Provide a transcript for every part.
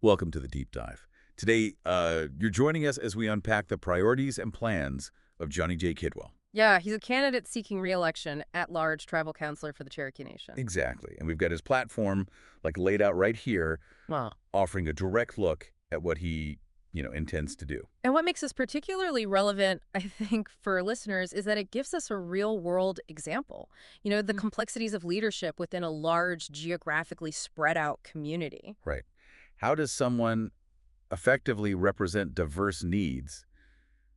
Welcome to the Deep Dive. Today, you're joining us as we unpack the priorities and plans of Johnny J. Kidwell. Yeah, he's a candidate seeking re-election, at-large tribal councilor for the Cherokee Nation. Exactly. And we've got his platform laid out right here, Wow. offering a direct look at what he, intends to do. And what makes this particularly relevant, I think, for listeners is that it gives us a real-world example. The complexities of leadership within a large, geographically spread out community. Right. How does someone effectively represent diverse needs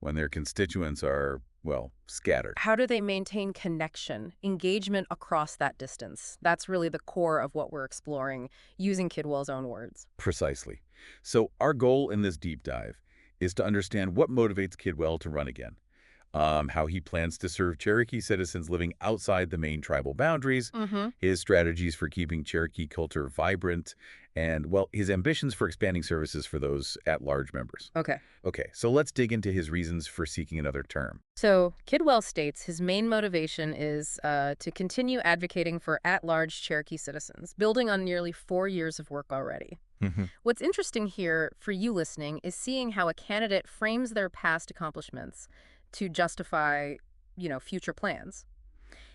when their constituents are, well, scattered? How do they maintain connection, engagement across that distance? That's really the core of what we're exploring, using Kidwell's own words. Precisely. So our goal in this deep dive is to understand what motivates Kidwell to run again, how he plans to serve Cherokee citizens living outside the main tribal boundaries, Mm-hmm. his strategies for keeping Cherokee culture vibrant, and, well, his ambitions for expanding services for those at-large members. Okay. Okay, so let's dig into his reasons for seeking another term. So Kidwell states his main motivation is to continue advocating for at-large Cherokee citizens, building on nearly 4 years of work already. What's interesting here for you listening is seeing how a candidate frames their past accomplishments to justify, future plans.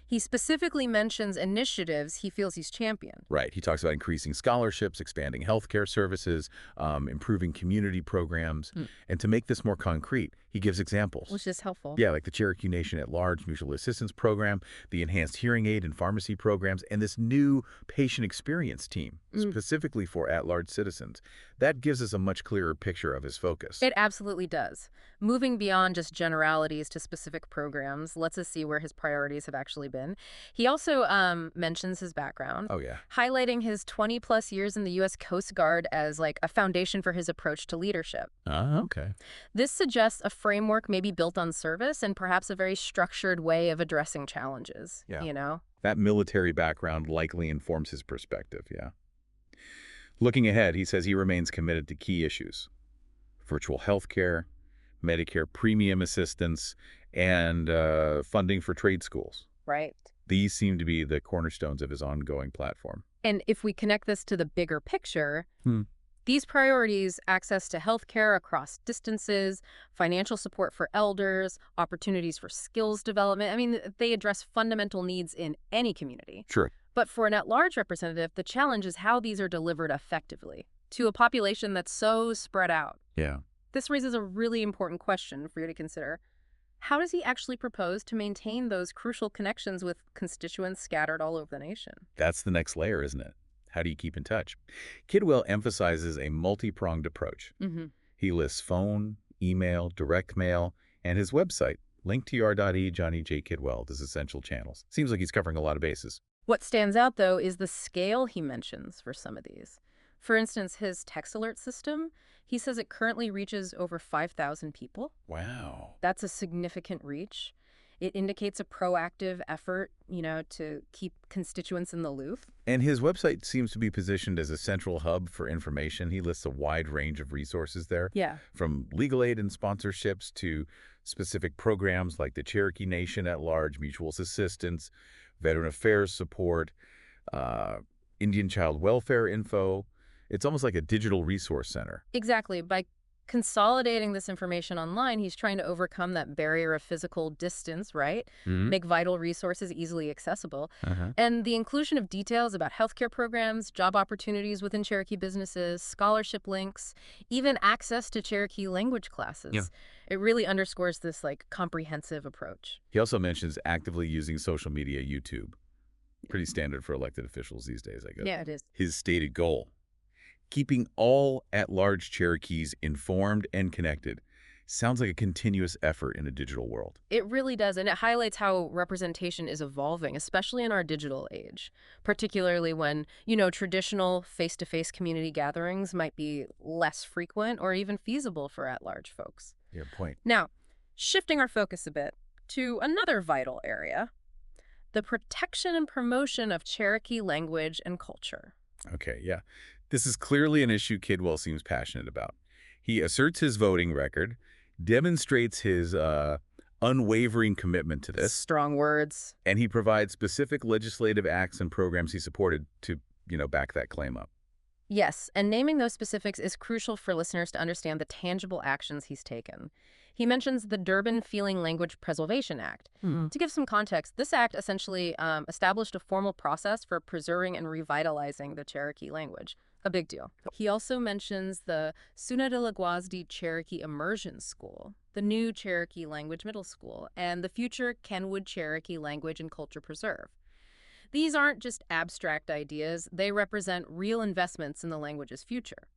He specifically mentions initiatives he feels he's championed. Right. He talks about increasing scholarships, expanding healthcare services, improving community programs. Mm. And to make this more concrete, he gives examples. Which is helpful. Yeah, like the Cherokee Nation at-Large Mutual Assistance Program, the Enhanced Hearing Aid and Pharmacy Programs, and this new patient experience team, specifically for at-large citizens. That gives us a much clearer picture of his focus. It absolutely does. Moving beyond just generalities to specific programs lets us see where his priorities have actually been. He also mentions his background, Oh, yeah. highlighting his 20-plus years in the U.S. Coast Guard as like a foundation for his approach to leadership. Okay. This suggests a framework maybe built on service and perhaps a very structured way of addressing challenges, Yeah. That military background likely informs his perspective, yeah. Looking ahead, he says he remains committed to key issues: virtual health care, Medicare premium assistance, and funding for trade schools. Right. These seem to be the cornerstones of his ongoing platform. And if we connect this to the bigger picture, Hmm. these priorities, access to health care across distances, financial support for elders, opportunities for skills development, I mean, they address fundamental needs in any community. Sure. But for an at-large representative, the challenge is how these are delivered effectively to a population that's so spread out. Yeah. This raises a really important question for you to consider. How does he actually propose to maintain those crucial connections with constituents scattered all over the nation? That's the next layer, isn't it? How do you keep in touch? Kidwell emphasizes a multi-pronged approach. Mm-hmm. He lists phone, email, direct mail, and his website, linktr.e Johnny J. Kidwell, as essential channels. Seems like he's covering a lot of bases. What stands out, though, is the scale he mentions for some of these. For instance, his text alert system, he says it currently reaches over 5,000 people. Wow. That's a significant reach. It indicates a proactive effort, to keep constituents in the loop. And his website seems to be positioned as a central hub for information. He lists a wide range of resources there, Yeah. from legal aid and sponsorships to specific programs like the Cherokee Nation at-Large Mutual Assistance, Veteran Affairs support, Indian Child Welfare info. It's almost like a digital resource center. Exactly. By consolidating this information online, he's trying to overcome that barrier of physical distance, right? Make vital resources easily accessible. And the inclusion of details about healthcare programs, job opportunities within Cherokee businesses, scholarship links, even access to Cherokee language classes. Yeah. It really underscores this comprehensive approach. He also mentions actively using social media, YouTube. Pretty standard for elected officials these days, I guess. Yeah, it is. His stated goal: keeping all at-large Cherokees informed and connected. Sounds like a continuous effort in a digital world. It really does, and it highlights how representation is evolving, especially in our digital age, particularly when, traditional face-to-face community gatherings might be less frequent or even feasible for at-large folks. Your point. Now, shifting our focus a bit to another vital area, the protection and promotion of Cherokee language and culture. Okay, yeah. This is clearly an issue Kidwell seems passionate about. He asserts his voting record, demonstrates his unwavering commitment to this, Strong words. and he provides specific legislative acts and programs he supported to, back that claim up. Yes, and naming those specifics is crucial for listeners to understand the tangible actions he's taken. He mentions the Durban Feeling Language Preservation Act. To give some context, this act essentially established a formal process for preserving and revitalizing the Cherokee language. A big deal. He also mentions the Sunadilagwasdi Cherokee Immersion School, the new Cherokee Language Middle School, and the future Kenwood Cherokee Language and Culture Preserve. These aren't just abstract ideas, they represent real investments in the language's future.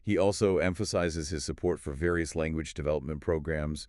He also emphasizes his support for various language development programs,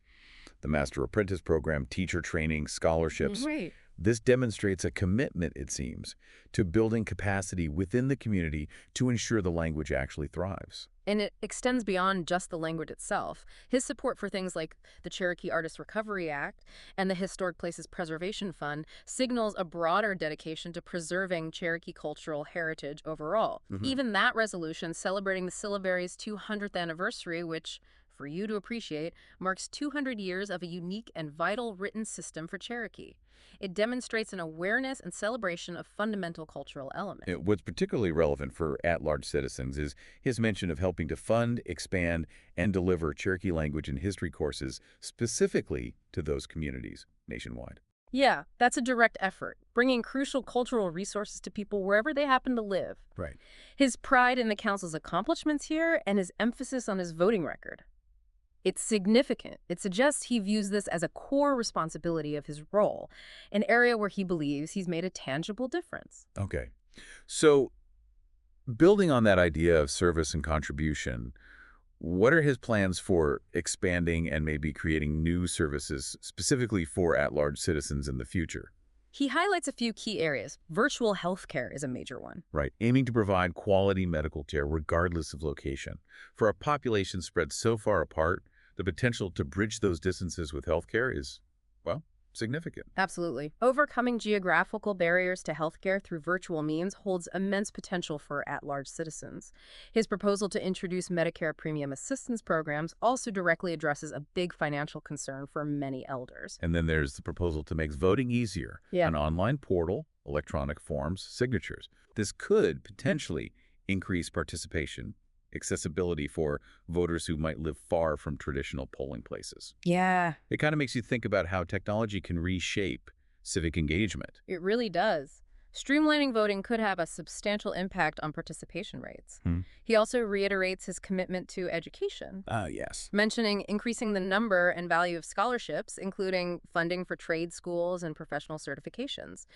the Master Apprentice Program, teacher training, scholarships. Right. This demonstrates a commitment, it seems, to building capacity within the community to ensure the language actually thrives. And it extends beyond just the language itself. His support for things like the Cherokee Artists Recovery Act and the Historic Places Preservation Fund signals a broader dedication to preserving Cherokee cultural heritage overall. Even that resolution celebrating the syllabary's 200th anniversary, which, for you to appreciate, marks 200 years of a unique and vital written system for Cherokee. It demonstrates an awareness and celebration of fundamental cultural elements. What's particularly relevant for at-large citizens is his mention of helping to fund, expand, and deliver Cherokee language and history courses specifically to those communities nationwide. Yeah, that's a direct effort, bringing crucial cultural resources to people wherever they happen to live. Right. His pride in the council's accomplishments here and his emphasis on his voting record. It's significant. It suggests he views this as a core responsibility of his role, an area where he believes he's made a tangible difference. Okay. So, building on that idea of service and contribution, what are his plans for expanding and maybe creating new services specifically for at-large citizens in the future? He highlights a few key areas. Virtual healthcare is a major one. Right, aiming to provide quality medical care regardless of location. For a population spread so far apart, the potential to bridge those distances with healthcare is, well, significant. Absolutely. Overcoming geographical barriers to healthcare through virtual means holds immense potential for at-large citizens. His proposal to introduce Medicare premium assistance programs also directly addresses a big financial concern for many elders. And then there's the proposal to make voting easier. Yeah. An online portal, electronic forms, signatures. This could potentially increase participation, accessibility for voters who might live far from traditional polling places. Yeah, It kind of makes you think about how technology can reshape civic engagement. it really does. Streamlining voting could have a substantial impact on participation rates. He also reiterates his commitment to education, Yes. mentioning increasing the number and value of scholarships, including funding for trade schools and professional certifications.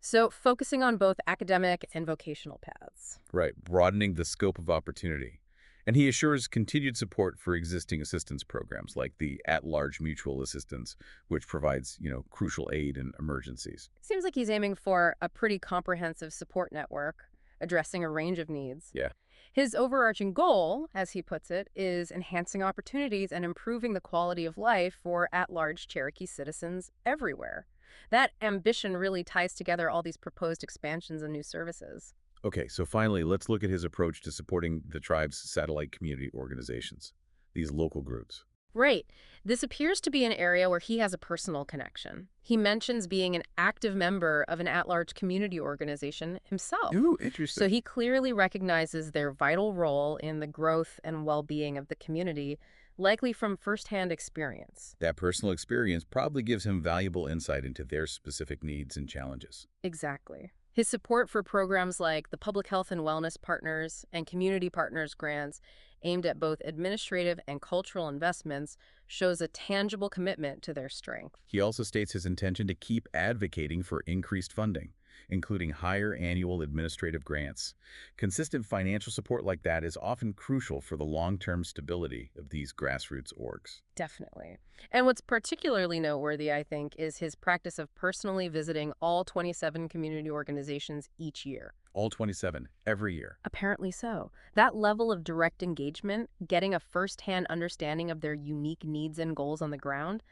So focusing on both academic and vocational paths. Right, broadening the scope of opportunity. And he assures continued support for existing assistance programs like the At-Large Mutual Assistance, which provides, crucial aid in emergencies. Seems like he's aiming for a pretty comprehensive support network, addressing a range of needs. Yeah. His overarching goal, as he puts it, is enhancing opportunities and improving the quality of life for at-large Cherokee citizens everywhere. That ambition really ties together all these proposed expansions and new services. Okay, so finally, let's look at his approach to supporting the tribe's satellite community organizations, these local groups. Right. This appears to be an area where he has a personal connection. He mentions being an active member of an at-large community organization himself. Ooh, interesting. So he clearly recognizes their vital role in the growth and well-being of the community, likely from firsthand experience. That personal experience probably gives him valuable insight into their specific needs and challenges. Exactly. His support for programs like the Public Health and Wellness Partners and Community Partners grants aimed at both administrative and cultural investments shows a tangible commitment to their strength. He also states his intention to keep advocating for increased funding, including higher annual administrative grants. Consistent financial support like that is often crucial for the long-term stability of these grassroots orgs. Definitely. And what's particularly noteworthy, I think, is his practice of personally visiting all 27 community organizations each year. All 27, every year. Apparently so. That level of direct engagement, getting a first-hand understanding of their unique needs and goals on the ground,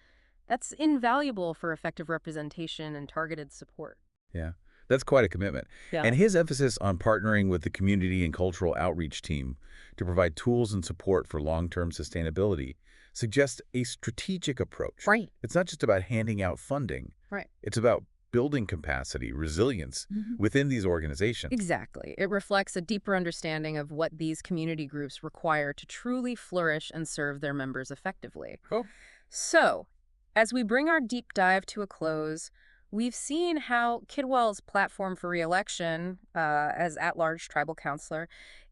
that's invaluable for effective representation and targeted support. Yeah, that's quite a commitment. Yeah. And his emphasis on partnering with the community and cultural outreach team to provide tools and support for long-term sustainability suggests a strategic approach. Right. It's not just about handing out funding. Right. It's about building capacity, resilience Mhm. within these organizations. Exactly. It reflects a deeper understanding of what these community groups require to truly flourish and serve their members effectively. Oh, So, as we bring our deep dive to a close, we've seen how Kidwell's platform for reelection as at-large tribal councilor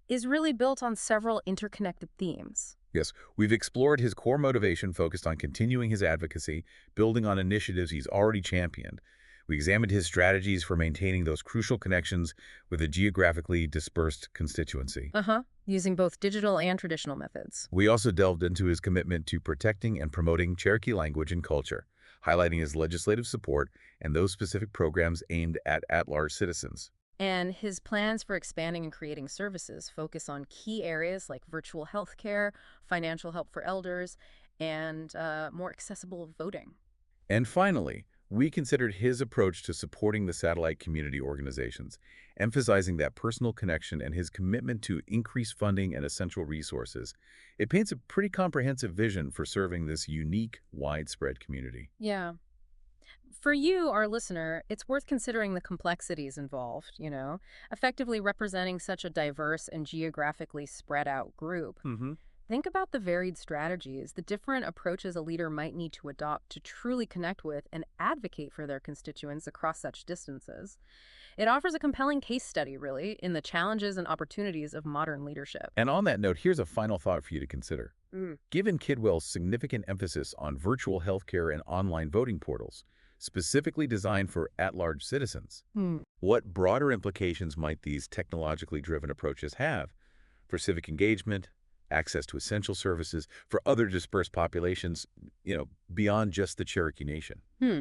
is really built on several interconnected themes. yes. We've explored his core motivation focused on continuing his advocacy, building on initiatives he's already championed. We examined his strategies for maintaining those crucial connections with a geographically dispersed constituency. Using both digital and traditional methods. We also delved into his commitment to protecting and promoting Cherokee language and culture, highlighting his legislative support and those specific programs aimed at at-large citizens. And his plans for expanding and creating services focus on key areas like virtual healthcare, financial help for elders, and more accessible voting. And finally, we considered his approach to supporting the satellite community organizations, emphasizing that personal connection and his commitment to increase funding and essential resources. It paints a pretty comprehensive vision for serving this unique, widespread community. Yeah. For you, our listener, it's worth considering the complexities involved, effectively representing such a diverse and geographically spread out group. Mm-hmm. Think about the varied strategies, the different approaches a leader might need to adopt to truly connect with and advocate for their constituents across such distances. It offers a compelling case study, really, in the challenges and opportunities of modern leadership. And on that note, here's a final thought for you to consider. Mm. Given Kidwell's significant emphasis on virtual healthcare and online voting portals, specifically designed for at-large citizens, Hmm. what broader implications might these technologically driven approaches have for civic engagement, access to essential services, for other dispersed populations, beyond just the Cherokee Nation? Hmm.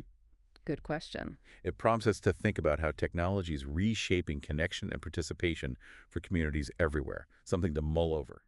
Good question. It prompts us to think about how technology is reshaping connection and participation for communities everywhere, something to mull over.